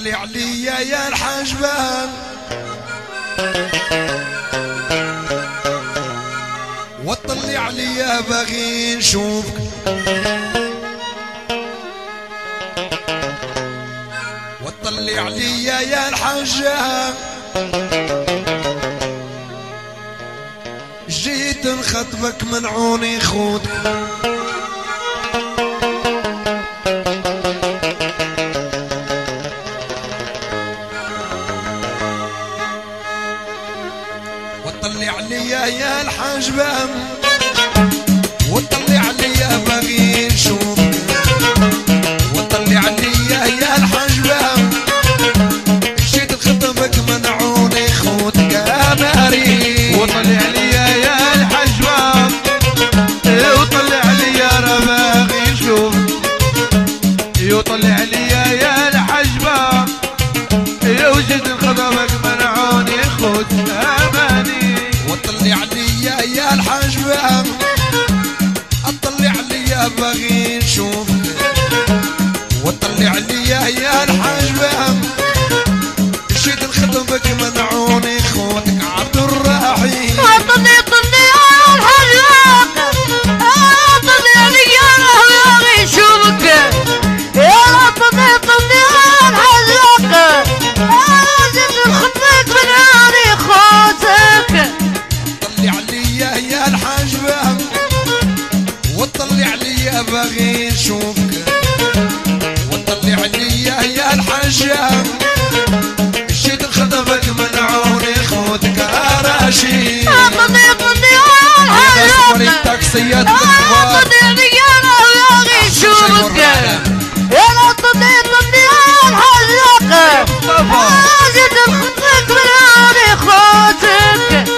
وطلي عليا يا الحجبان وطلي عليا باغي نشوفك وطلي عليا يا الحجام جيت نخطبك منعوني خوتك وطلي عليا يا الحجبام وطلي عليا باغي نشوفك وطلي عليا يا الحجبام جيت نخطبك منعوني خوتك يا باري وطلي عليا يا الحجبام وطلي عليا راه باغي نشوفك يطلي عليا يا الحجبام وجيت نخطبك منعوني خوتك اماني وطلي عليا يا الحجبام اطلي عليا باغي نشوفك وطلي عليا يا الحجبام جيت نخدمك منعوني خوتك عبد الرحيم طلي طلي يا الحجبام طلي عليا باغي نشوفك يا طلي طلي يا الحجبام جيت نخدمك منعوني خوتك طلي عليا يا الحجبام وطلي عليا باغي نشوفك وطلي عليا يا الحجام جيت نخدمك منعوني خوتك راشي طلي طلي يا الحجبام التاكسيات الكبار طلي عليا باغي نشوفك يا طلي طلي يا الحجبام جيت نخدمك منعوني خوتك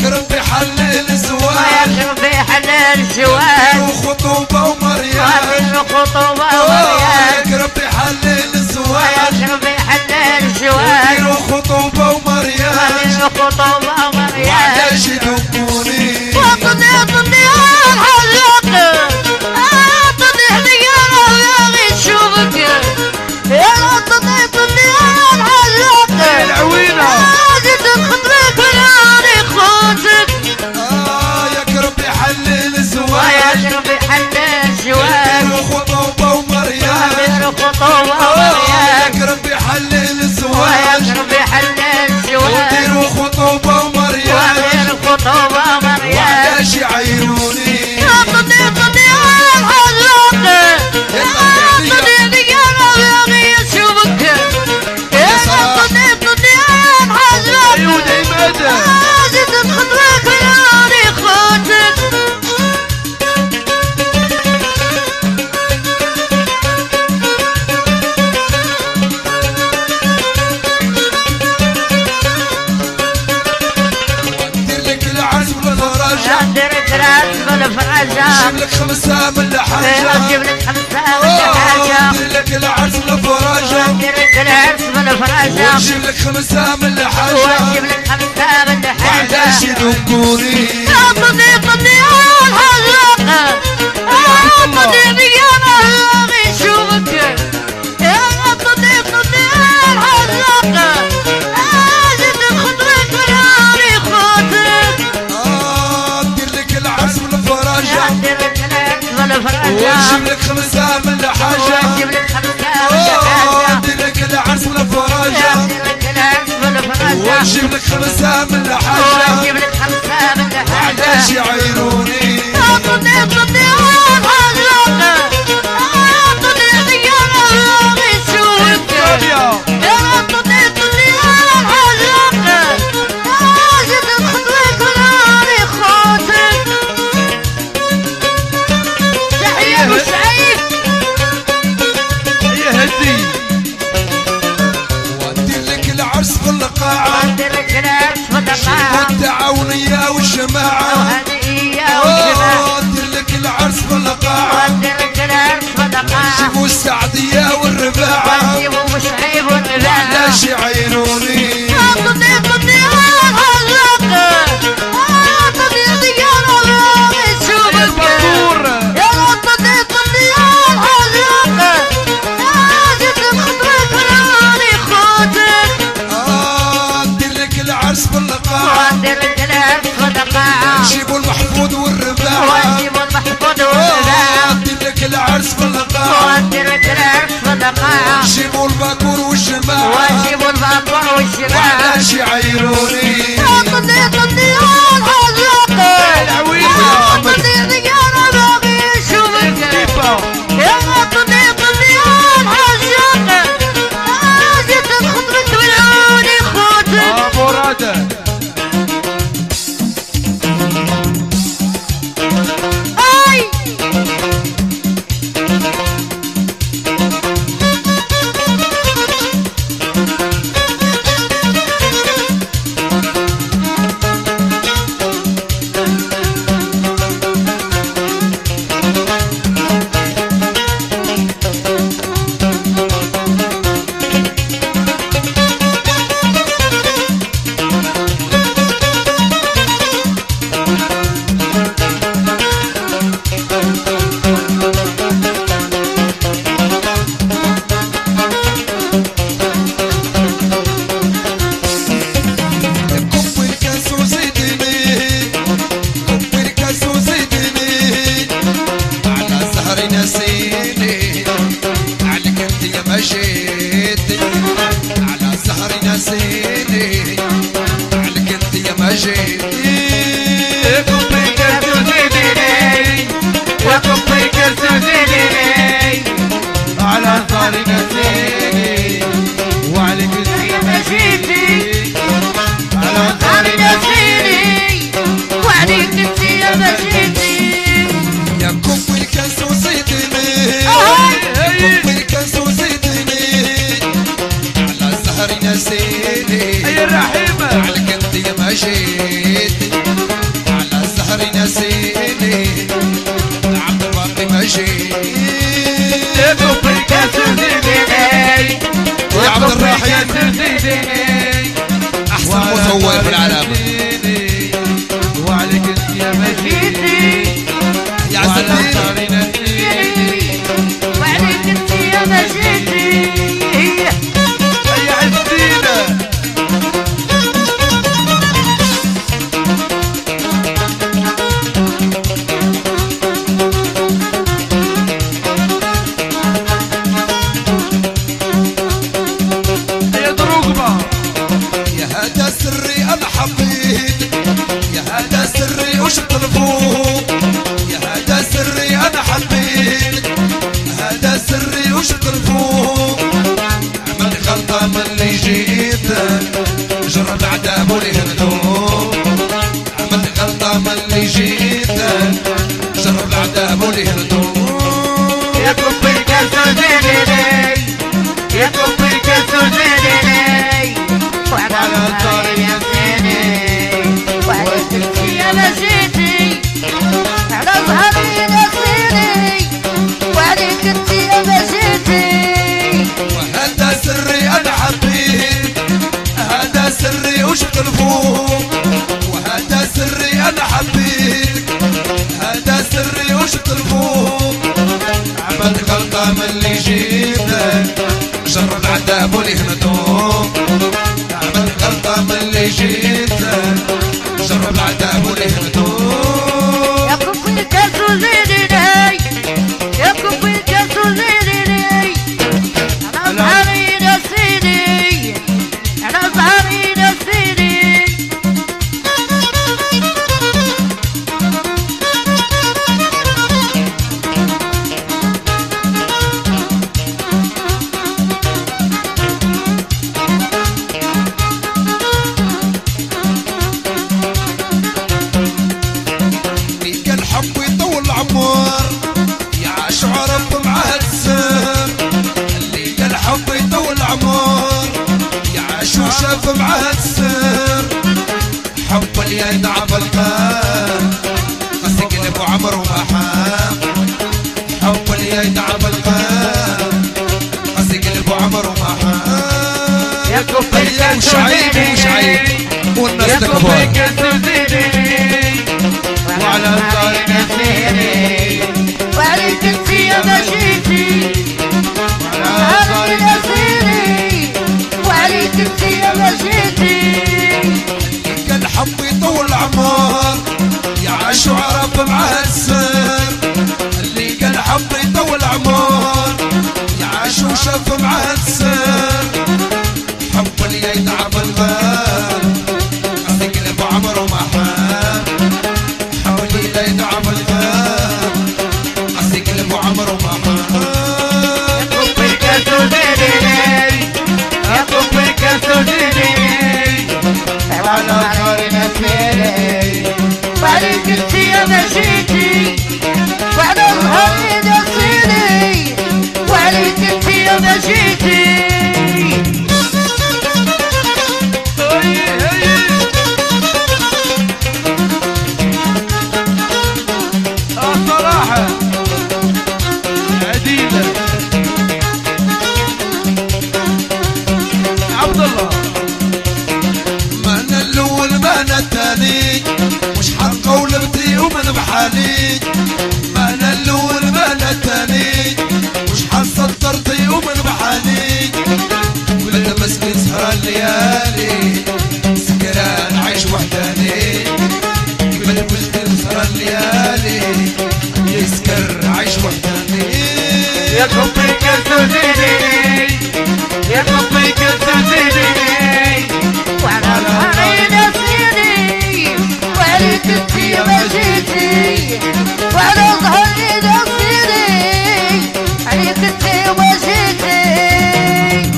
ربي حلل الزواج ربي حلال الزواج وخطوبة ومريان وخطوبة ومريان ربي حلل الزواج ربي حلال الزواج وخطوبة ومريان وخطوبة ومريان وعلاش يدقوني طلي طلي يا الحجاق طلي عليا باغي نشوفك يا طلي طلي يا الحجاق العوينة جيت نخطبك ونعاني خوتك ياك ربي حلل الزواج ربي حلال الزواج وخطوبة ومريان وخطوبة ومريان ياك ربي حلل الزواج ربي حلال الزواج وديروا خطوبة ومريان ودير خطوبة ومريان وعلاش يعيروني طلي طلي يا الحجاق طلي عليا باغي نشوفك يا طلي طلي يا الحجاق عيوني مدى جيت نخطبك ونعاني خوتك ندير لك العرس بالفرجة نديرك راس بالفرجة نجيب لك خمسة من الحاجة نجيب لك خمسة ولا حاجة ندير لك العرس بالفرجة نديرك العرس بالفرجة ونجيب لك خمسة من الحاجة ونجيب لك خمسة من وعلاش حاجة يدقوني طلي طلي يا الحجاق طلي عليا باغي نشوفك يا طلي طلي يا الحجاق جيت نخطبك ونعاني خوتك ندير لك العرس بالفرجة نديرك العرس بالفرجة ونجيب لك خمسة من الحاجة ونجيب لك خمسة من حاجة ندير لك العرس بالفرجة نديرك العرس بالفرجة ونجيب لك خمسة من الحاجة ونجيب لك خمسة من وعلاش حاجة يعيروني طلي طلي يا الحجاق طلي عليا باغي نشوفك يا يا طلي طلي يا الحجاق جيت نخطبك ونعاني خوتك تحية ابو سعيد يا هدي وندير لك العرس بالقاعة نديرك العرس بالقاعة والتعاونية والجماعة وهدية والجماعة ندير لك العرس بالقاعة نديرك العرس بالقاعة نجيبوا السعدية والرباعة ونجيبوا مشعيب والنباعة وعلاش يعيروني طلي طلي يا العرس في القاعة ودي لك العرس في القاعة نجيبوا الباكور والجماعة ونجيبوا الباكور والشماعة وعلاش يعايروني طلي طلي يا الحزاق العويلة طلي انا باغي نشوفك يا طلي طلي يا الحزاق جيت نخطبك والعوني خوتك مرادة اي كب الكاس وزيدني كب الكاس وزيدني على سهر نسيني عليك انت يا مجيتي على سهر نسيني عليك انت يا مجيتي كوبي كاسو زيديني وكوبي كاسو زيديني على صاري نسيني وعليك يا مجيتي على صاري صاري نسيني وعليك انت يا مجيتي يا كب الكاس وزيدني كب الكاس وزيدني على سهر نسيني هي الرحيمة عليك انت يا مجيتي على سهر نسيني عبد الباقي مجيتي كوبي كاسو زيديني يا عبد الرحيم كاسو زيديني احسن مصور في العالم وعليك انت يا مجيدي يا وعلى عزتي صاري نسيني وعليك انت يا مجيتي هي عزتينا هي دروقبة يا هذا سري انا حبيت يا هذا سري وش طلبوه يا هذا سري انا حبيت هذا سري وش طلبوه عملت غلطة من اللي جيت جرب عذاب ولهدوه عملت غلطة من اللي جيت جرب عذاب ولهدوه يا كوبي كاسو زيديني يا كوبي كاسو زيديني وعلى صاري نسيني وعليك انت يا مجيتي على ظهري نسيني وعليك انت يا مجيتي وهذا سري انا حبيت هذا سري وش طلبوه وهذا سري انا حبيت هذا سري وش طلبوه عملت غلطة من اللي جيتك جرب عذاب ولهمتوه عملت غلطة من اللي جيتك جرب عذاب ولهمتوه يا كوبي كاسو زيدني يا كوبي كاسو زيدني على ظهري نسيني على ظهري نسيني اللي كان حب يطول العمر يعيش عرب معاه السر اللي كان حب يطول العمر يعيش وشاف معاه السر حب اللي يدعى بالقلب قصي قلب وعمر ومحام حب اللي يدعى بالقلب قصي قلب وعمر ومحام يا كوبي كاسو وشعيب وشعيب والناس يا كوبي تكبر كاسو زيديني وعلى صاري نسيني وعليك انت يا مجيتي وعلى صاري نسيني وعليك انت يا مجيتي كان حب يطول العمر يعيش وعرب معاه السر اللي كان حب يطول مشيتي وعلى ظهري نصيني وعليك انت يا مشيتي صراحة عديدة عبد الله ما انا الاول ما انا الثاني مش حنقول بدي ومن بحالي ما انا الاول ما انا الثاني مش حنصدرتي ومن بحالي كل مسكين سهرة الليالي سكران عايش وحداني كل مسكين سهرة الليالي يسكر عايش وحداني يا حبي كسرتيني يا حبي كسرتيني وعلى ظهري نصيني وعليك انت يا مشيتي وعلى ظهري نصيني عليك انت يا مشيتي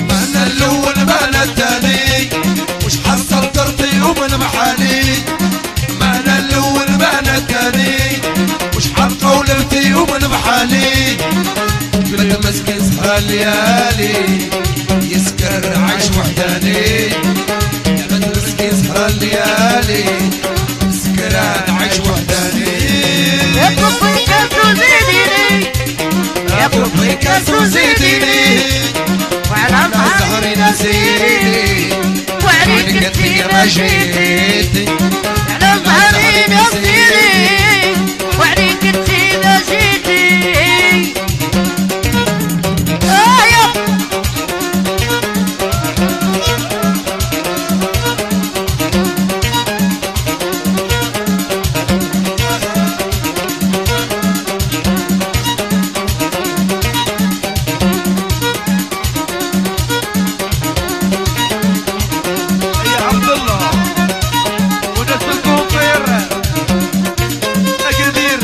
ما انا الاول ما انا الثاني مش حصل طرتي ومن محالي ما انا الاول ما انا الثاني مش حلقة ولبتي ومن محالي كل مسكين سهرة الليالي يسكر عايش وحداني كل مسكين سهرة الليالي سكران عايش وحداني يا كفي كاسو زيديني يا كفي كاسو زيديني وعلى ظهري نسيني وعليك انت يا مشيتي على ظهري نصيني وعليك انت يا مشيتي يا يا عبد الله وناس الكوفير أكادير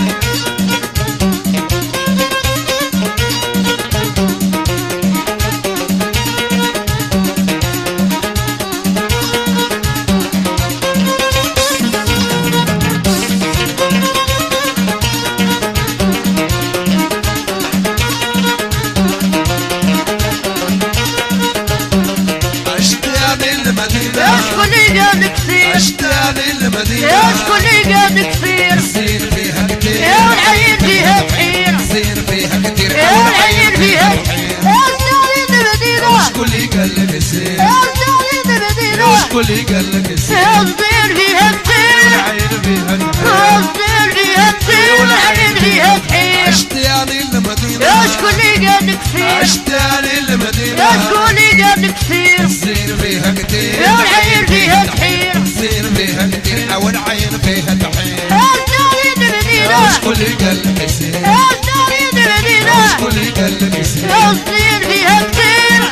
اشتاني المدينة يا شكون اللي قال كثير اشتاني المدينة يا شكون اللي قال كثير سير فيها كتير يا العين فيها تحير سير فيها كتير يا العين فيها يا سالي المدينة شكون اللي قال لك سير يا سالي المدينة شكون اللي قال لك سير يا صدير فيها كثير العين فيها يا صدير فيها كثير والعين فيها تحير اشتاني المدينة يا شكون اللي قال كثير اشتاني المدينة يا شكون اللي قال كثير سير فيها كتير يا العين فيها تحير سير فيها كتير او العين فيها تحير يا سالي المدينة شكون اللي قال لك سير يا سالي المدينة شكون اللي قال لك سير يا صدير فيها كثير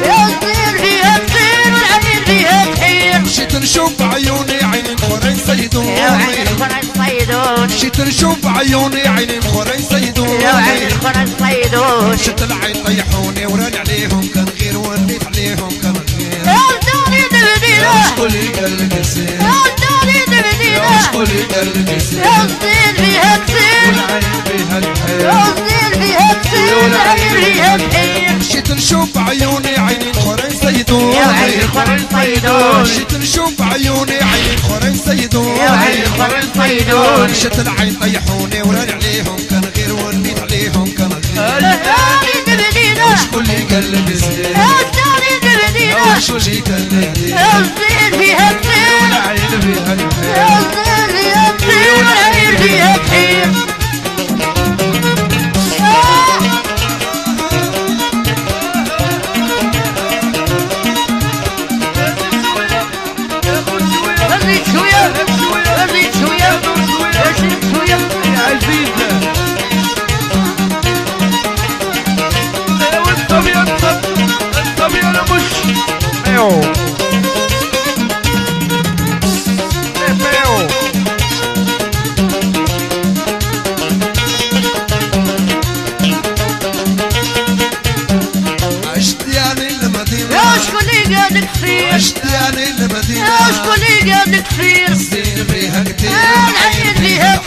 يا صدير فيها كثير والعين فيها تحير مشيت نشوف بعيوني عينين خورين يا وعين صيدوني الخرج صيدوني مشيت نشوف بعيوني عينين خورين صيدوني يا وعين الخرج صيدوني شت العين طيحوني وراني عليهم كان غير وليت عليهم كان غير يا صدير المدينة شكون اللي قال لك سير يا صدير المدينة شكون اللي قال لك سير يا صدير فيها كثير والعين فيها يا صدير فيها كثير والعين فيها تحير مشيت نشوف بعيوني عينين خورين صيدوني يا وعين الخرج صيدوني مشيت نشوف بعيوني عينين خورين صيدوني يا وعين الخرج صيدوني شت العين طيحوني وراني عليهم كان غير وليت عليهم كان غير يا صدير المدينة شكون اللي قال لك سير يا صدير المدينة شكون اللي قال لك يا صدير فيها كثير والعين فيها يا صدير فيها كثير والعين فيها تحير زيد شوية زيد شوية زيد شوية يا عزيزة والطبيعة الطبيعة مش ايوه ايوه اشتياني المدينة يا شكون اللي قال كثير اشتياني المدينة يا شكون اللي قال كثير سير فيها كتير العين فيها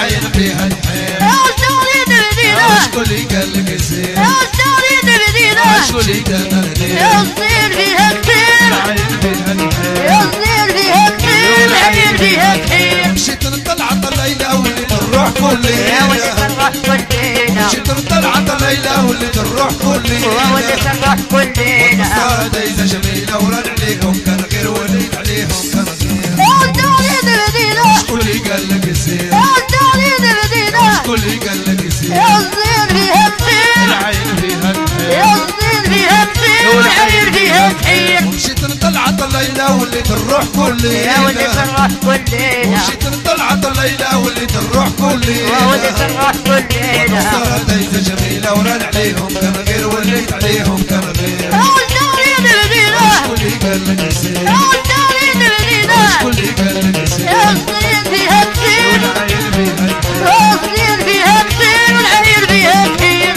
العين فيها الحيل يا ستاري دردينا شكون اللي قال لك زين يا ستاري دردينا شكون اللي دار يا صغير فيها كثير العين فيها الحيل يا صغير فيها كثير العين فيها كثير مشيت نطلع الليلة وليت نروح كل يا ولد ليلة نروح كل ليلة مشيت نطلع الليلة وليت نروح كل يا ولد ليلة نروح كل ليلة والنصارى دايزة جميلة ورد عليهم كان غير وليت عليهم كان غير يا ستاري دردينا شكون اللي قال لك زين يا ستاري دردينا شكون اللي قال لك زين يا صغير فيها كثير العين فيها الحيل يا صغير فيها كثير العين فيها كثير ومشيت نطلع الليلة وليت نروح كل يا ولد ليلة نروح كل ليلة ومشيت نطلع الليلة وليت نروح كل يا ولد ليلة نروح كل ليلة والنصارى دايزة جميلة ورد عليهم كان غير وليت عليهم كان غير يا ستاري دردينا شكون اللي قال لك زين يا ستاري دردينا شكون اللي قال لك زين يا صغير فيها كثير العين فيها الحيل يا صغير فيها كثير والعين فيها كثير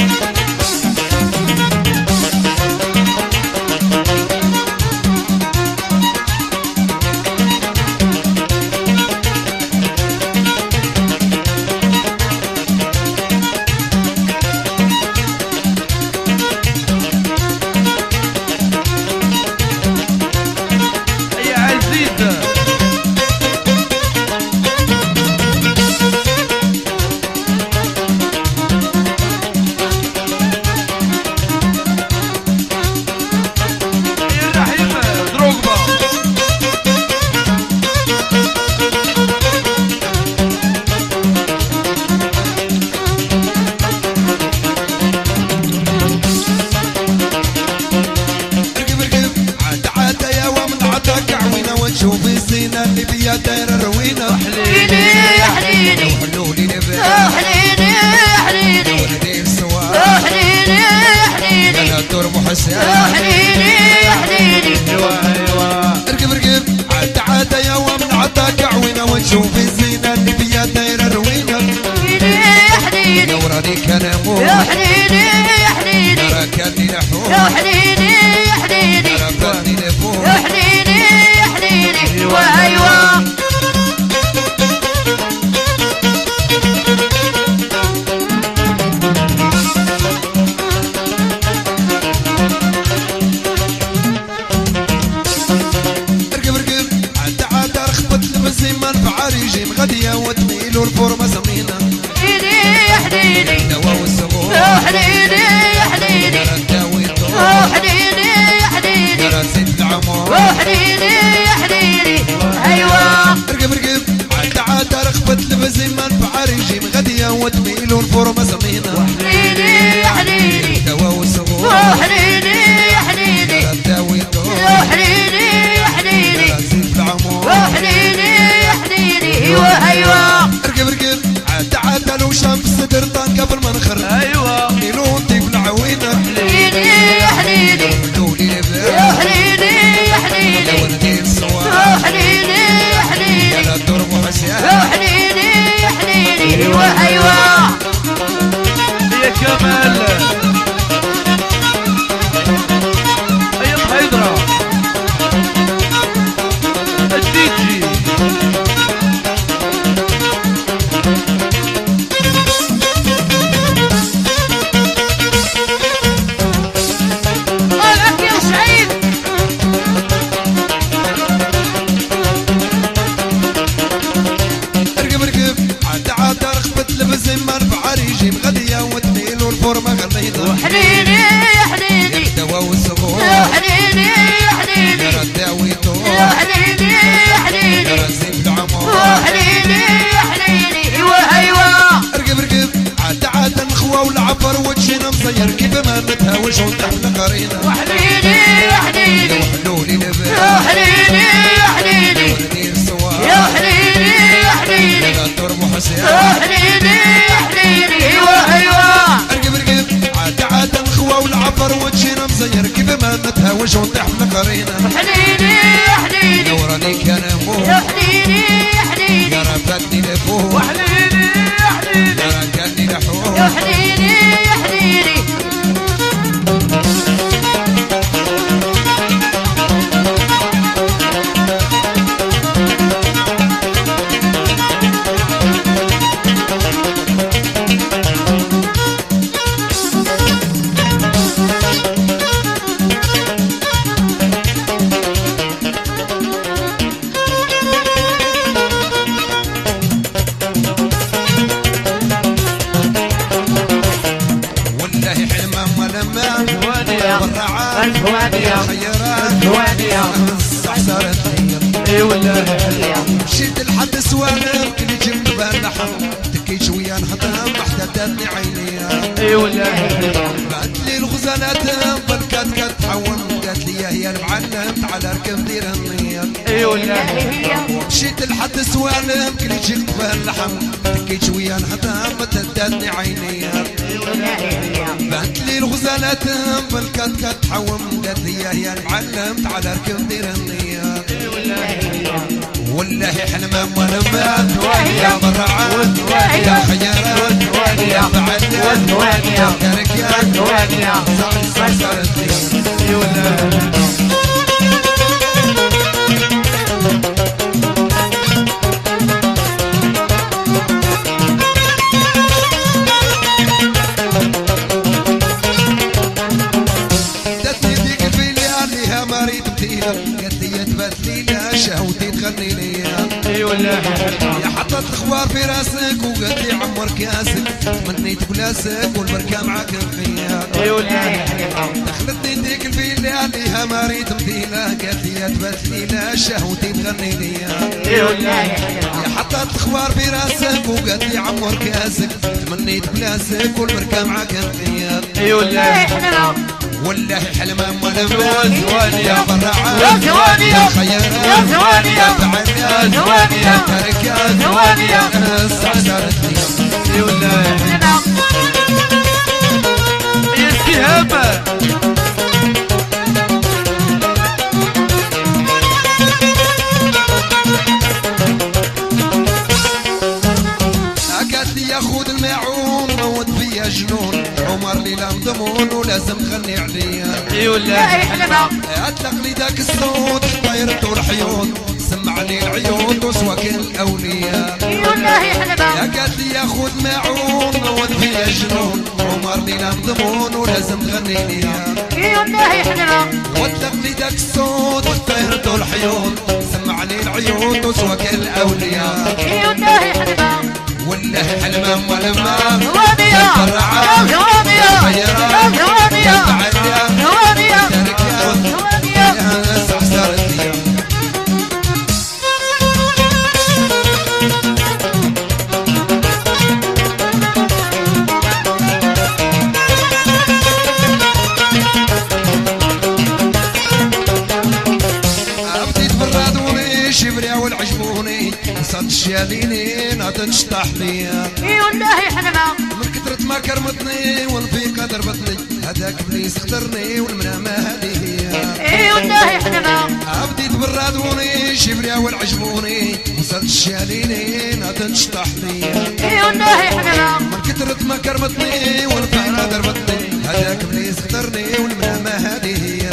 يا عزيزة يا الرحيم دروغبا رقب رقب عاد يا ومن عطاك عوينة ونشوف الزينة اللي فيها دايرة الروينة حليلي يا حليلي حلولي يا نبات حليلي يا حليلي ولدي يا السواق حليلي يا حليلي انا الدور محسن يا حليلي يا حليلي ايوا ايوا رقب رقب عاد يا ومن عطاك عوينة ونشوف الزينة اللي فيها دايرة الروينة حليلي يا حليلي نوراني كان يا اموت حليلي يا حليلي راكني نحوم يا حليلي يا حليلي راكني نفوم يا حليلي يا حليلي وايوا رقب رقب عاد رخبت المزيمان بعريجي مغدية وتميل والفورمة زمينة حليلي يا حليلي دوا والسموم يا حليلي يا حليلي الداوي يا الدور حليلي يا حليلي زيت العمر يا حليلي يا حليلي ايوا رقب رقب عاد رخبت المزيمان بعريجي مغدية وتميل والفورمة زمينة حليلي يا حليلي دوا والسموم يا حليلي يا حليلي الداوي الدور يا حليلي يا حليلي زيت العمر يا حليلي يا حليلي ايوا ايوا رقب رقب عاد لو شام في الصدر طان قبل ما نخر ايوا ميلون طيب العوينة حليلي يا حليلي حلولي يا نبات حليلي يا حليلي ولدي يا السواق حليلي يا حليلي انا الدور محسن يا حليلي يا حليلي ايوا ايوا يا كمال ايام حيدرة الديجي طالعك يا سعيد رقب رقب عاد رخبت المزيمان بعريجي مغدية وتميل والفورمة غنينا حليلي يا حليلي دوا والسموم يا حليلي يا حليلي الداوي يا الدور حليلي يا حليلي زيت يا العمر حليلي يا حليلي ايوا ايوا رقب رقب عاد نخوة والعبر وجهنا مصير كيف ما نتهاوش ونحن قرينا حليلي يا حليلي حلولي يا نبات حليلي يا حليلي ولدي السواق يا حليلي يا حليلي الدور محسن يا حليلي يا حليلي ايوا ايوا رقب رقب عاد نخوة والعبر وجهنا مصير كيف ما نتهاوش ونحن قرينا حليلي يا حليلي نوراني كان اموت يا حليلي يا حليلي رفدني نفوم وحليلي يا حليلي راكني يا نحوم حليلي يا حليلي زوانية خيرات زوانية استحسرت اي والله مشيت لحد سوالف كل جنب اللحم تكيت شويه نخدم احتدتني عيني اي والله بعت لي الغزالات بالكات كتحول قالت لي هي المعلم تعال اركب دير النية اي والله مشيت لحد سوالف كل جنب اللحم تكيت شويه نخدم احتدتني عيني بعت لي الغزالات بالكات كتحول قالت لي هي المعلم تعال اركب دير النية والله حلمة ونبات يا برعات يا خيرات يا بعدات يا كركات صارت اي والله دتني ديك الفيلة عليها مريض بتيلة قالت لي تبات ليلة شهوتي تغني ليا اي والله يا حطت الخوار في راسك وقالت لي عمر كاسك تمنيت بلاسك والبركة معاك فيا اي والله دخلتني ديك الفيلة عليها مريض بتيلة قالت لي تبات ليلة شهوتي تغني ليا اي والله يا حطت الخوار في راسك وقالت لي عمر كاسك تمنيت بلاسك والبركة معاك فيا اي والله والله حلمة ولما زوانية يا برعات يا زوانية يا خيرات يا زوانية يا بعدات زوانية يا تركات زوانية استعسرت لي اي والله يا استهامة قالت لي خذ الماعون موت فيا جنون عمر ليلة مضمون ولازم تغني عليا اي والله اطلق لي ذاك الصوت طيرت الحيوط سمع لي العيون وسواك الاولياء يا قالت لي خذ معون موت فيا جنون عمر ليلة مضمون ولازم تغني ليا واطلق لي ذاك الصوت طيرت الحيوط سمع لي العيون وسواك الاولياء والله حلمة ولما يا فرعات يا خيرات يا بعدات يا تركات يا استعسرت لي بديت برادوني شبريا والعجبوني وصلت الشياليني ناطن شطح ليا من كثرة ما كرمتني والفيقة ضربتني هذاك ابليس خطرني والمنامة هذه هي بديت برادوني شبريا والعجبوني وصلت الشياليني ناطن شطح ليا من كثرة ما كرمتني والفيقة ضربتني هذاك ابليس خطرني والمنامة هذه هي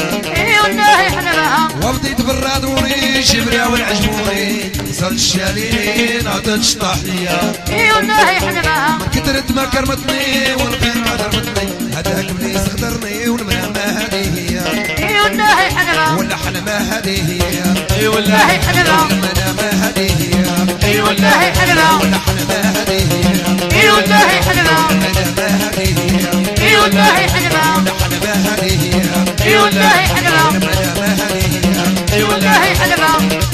وبديت برادوني شبريا والعجبوني وصلت الشياليني ناطن شطح ليا من كثرة ما كرمتني والفيقة ضربتني هذاك ابليس خطرني والمنامة هذه هي ولا حلمة هذه هي اي والله المنامة هذه هي اي والله ولا حلمة هذه هي اي والله حلمة المنامة هذه هي اي والله حلمة ولا حلمة هذه هي اي والله حلمة المنامة هذه هي اي والله والله حلمة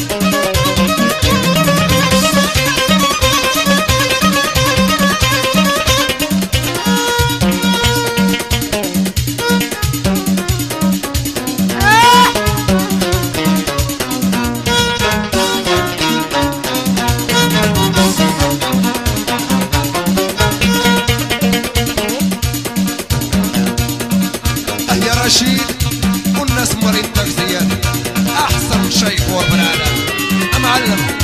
يا رشيد والناس مريض تغذية احسن شيء فور بالعالم معلم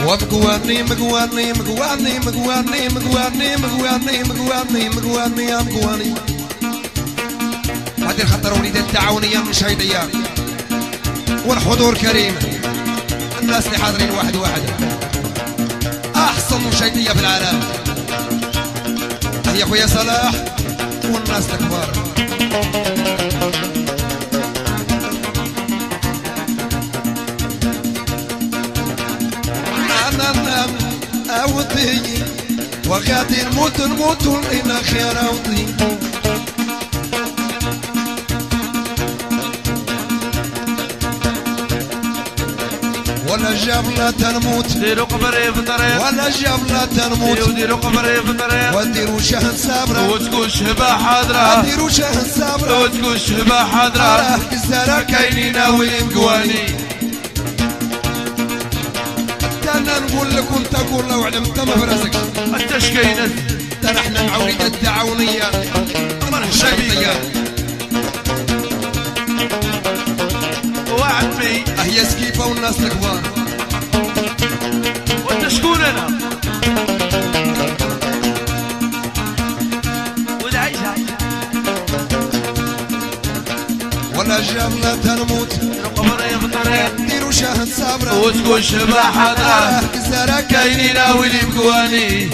ومقواني مقواني مقواني مقواني مقواني مقواني مقواني مقواني يا مقواني هذه الخطر وليدات التعاونية المشاهدية والحضور كريم، الناس اللي حاضرين واحد واحد، أحسن مشاهدية في العالم. هي خويا صلاح والناس الكبار. أنا أودي وغادي نموت إلى خير أودي. ولا جبلة تنموت ديروا قبري في الطريق، ولا جبلة تنموت ديروا قبري في الطريق، وديروا شهد صابرة وتكون شبه حاضرة، وديروا شهد صابرة وتكون شبه حاضرة. راه الزرا كاينين ناويين قواني. انا نقول لك وانت قول له وعلم انت ما براسك. انت اش كاينه؟ ترى احنا مع وليدات التعاونية مرحبا. وعمي هي سكيفة والناس الكبار. وانت شكون انا؟ والعيش ولا جبلة تنموت قبري في الطريق، ديروا شهد صابرة وتكون شبه حاضرة. الزرا كاينين ناويين قواني.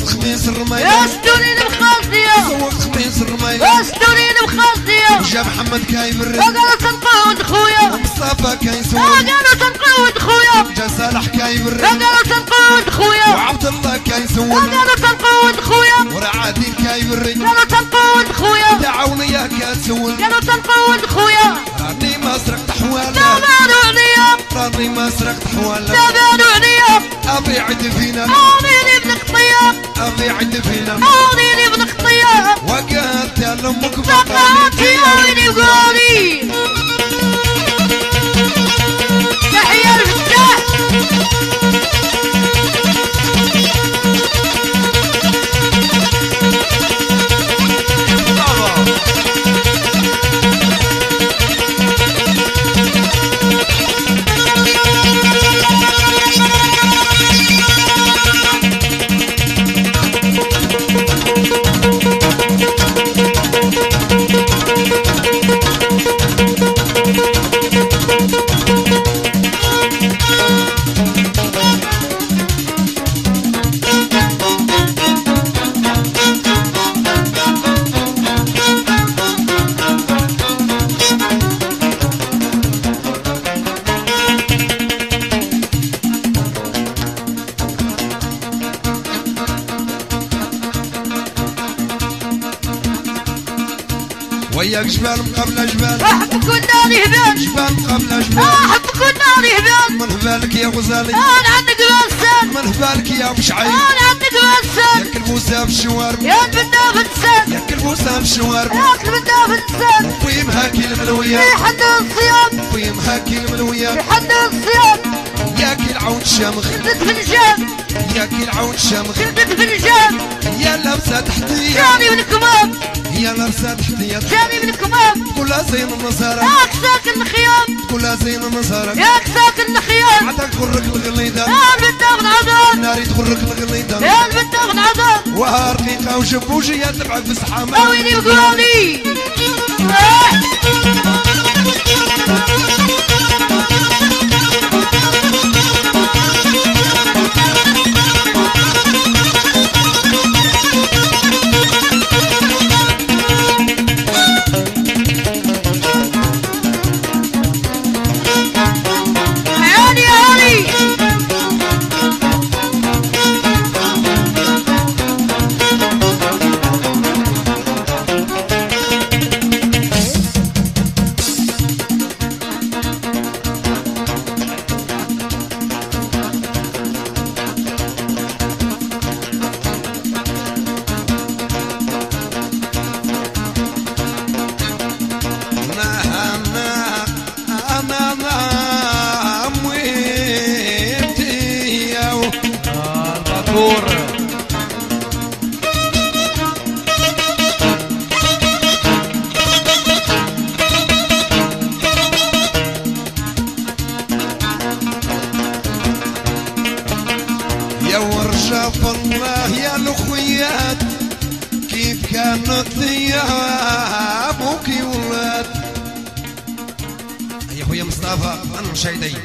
خميس الرمية استوري المخاصية، سوق خميس الرمية استوري المخاصية. جا محمد كايم الرزق قالوا تنقود خويا، ومصطفى كايسون قالوا تنقود خويا، جا صالح كايم الرزق قالوا تنقود خويا، وعبد الله كايسون قالوا تنقود خويا، ورا عادل كايم الرزق قالوا تنقود خويا، تعاونية كاتسول قالوا تنقود خويا. راني ما سرقت حوالا، دابروا عليا، راني ما سرقت حوالا، دابروا عليا، ابي عد فينا عاونيني ابن خطية، ابي عد فينا عاونيني ابن خطية. وقالت يا لامك بقاتي يا ويلي وقولي تحية الفتاح. وياك جبال مقابل جبال، احبك ونادي هبال، جبال مقابل جبال، احبك ونادي هبال. من هبالك يا غزالي، انا عندك بسان، من هبالك يا بشعيب، انا عندك بسان. يا كلبوسة في الشوارب، يا البندا بنسان، يا كلبوسة في الشوارب، يا البندا بنسان. في مهاكي الملوية، في حد الصيام، في مهاكي الملوية، في حد الصيام. ياكي العون الشامخ، خلدت فنجان، ياكي العون الشامخ، خلدت فنجان. يا لابسة تحتية، جاني من الكمام، يا لابسة تحتية، جاني من الكمام. كلها زين النصارى، ياك ساكن الخيام، كلها زين النصارى، ياك ساكن الخيام. عاد تغرك الغليدة، يا البندا من عدن، ناري تغرك الغليدة، يا البندا من عدن. وهارقيقة وشبوشية تبع في الصحامة. قويني وقولي عيني عيني. يا خويا مصطفى انا مشايدي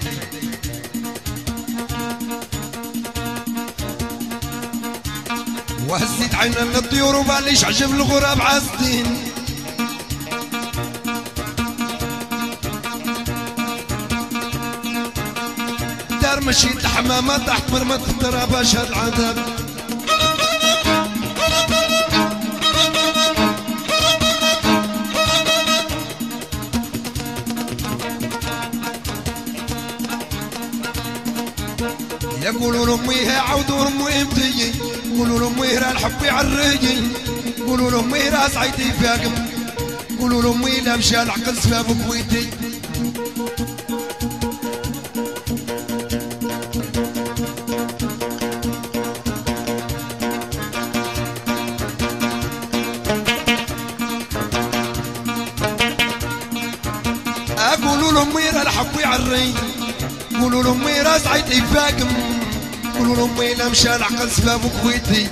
وهزيت عينا للطيور وباليش عجب الغراب عازدين دار مشيت الحمامة تحت مرمى التراب اشهد العذاب يقولوا لامي عودوا لامي بتيجي قولوا لامي راه الحب يعرجي قولوا لامي راه سعيدي فاقم قولوا لامي لا مشى العقل سباب كويتي قولوا لامي راه الحب يعرجي قولوا لامي راه سعيدي فاقم قولوا لامي لا مشى العقل سباب كويتي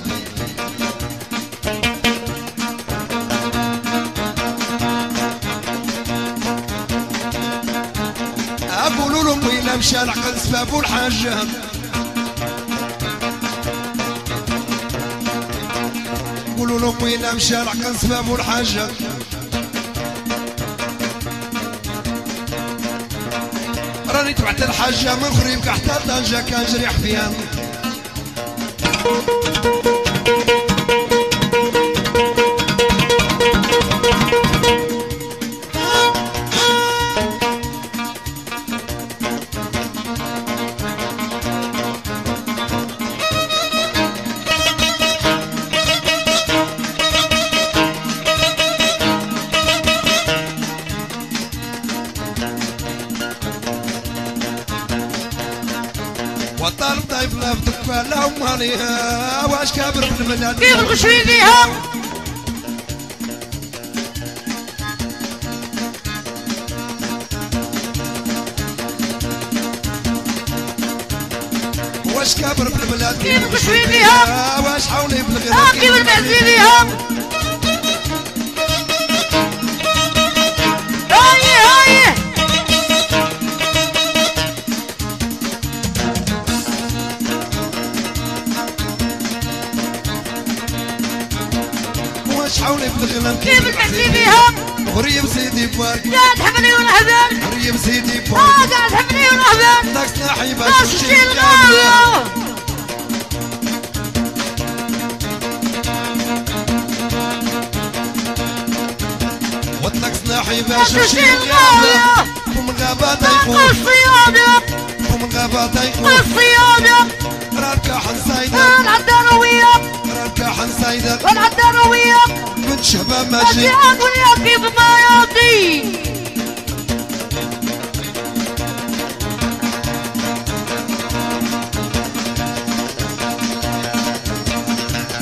قولوا لامي لا مشى العقل سباب الحاجة قولوا لامي لا مشى العقل سباب الحاجة راني تبعت الحاجة من خريبك حتى طنجة كان جريح فيها وطال طيب لفتك فلا ماليها واش كابر في البلاد كيف الغشوي فيها واش كابر في البلاد كيف الغشوي فيها واش حولي بالغيرة كيف المعزي فيها واش حولي بالغيرة كيف المعزي فيها غريب سيدي بوالك قاعد حملي ونهبل غريب سيدي بوالك قاعد حملي ونهبل داك سناحي باش باش تشتي الغاوية وطلق سناحي باش باش تشتي تشتي الغاوية فم الغابة طاق تيقول الصيادة فم الغابة تيقول الصيادة راك حنسايدة العداروية راك حنسايدة العداروية بنت شباب ماشي الجهاد واليا كيف ما يعطي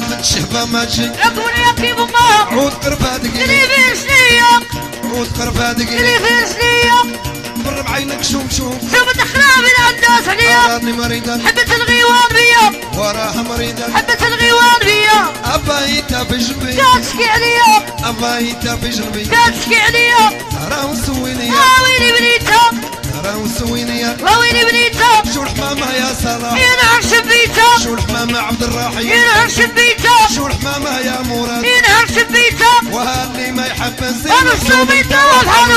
بنت شباب ماشي يكون يا كيف ما عود قرفاتك اللي في سنية عود قرفاتك اللي في سنية بر بعينك شوف شوف شوف الدخلة بالعداس عليا راني مريضة حبة الغيوان بيا وراها مريضة حبة الغيوان بيا أبايتها في جنبي قاعد تشكي عليا أبايتها في جنبي قاعد تشكي عليا راه مسويني ويلي بنيتها راه مسويني ويلي بنيتها شو الحمامة يا صلاح ينهر شبيتها شو الحمامة عبد الرحيم ينهر شبيتها شو الحمامة يا مراد ينهر شبيتها وهاللي ما يحب انا الزين الصوبيتها والحال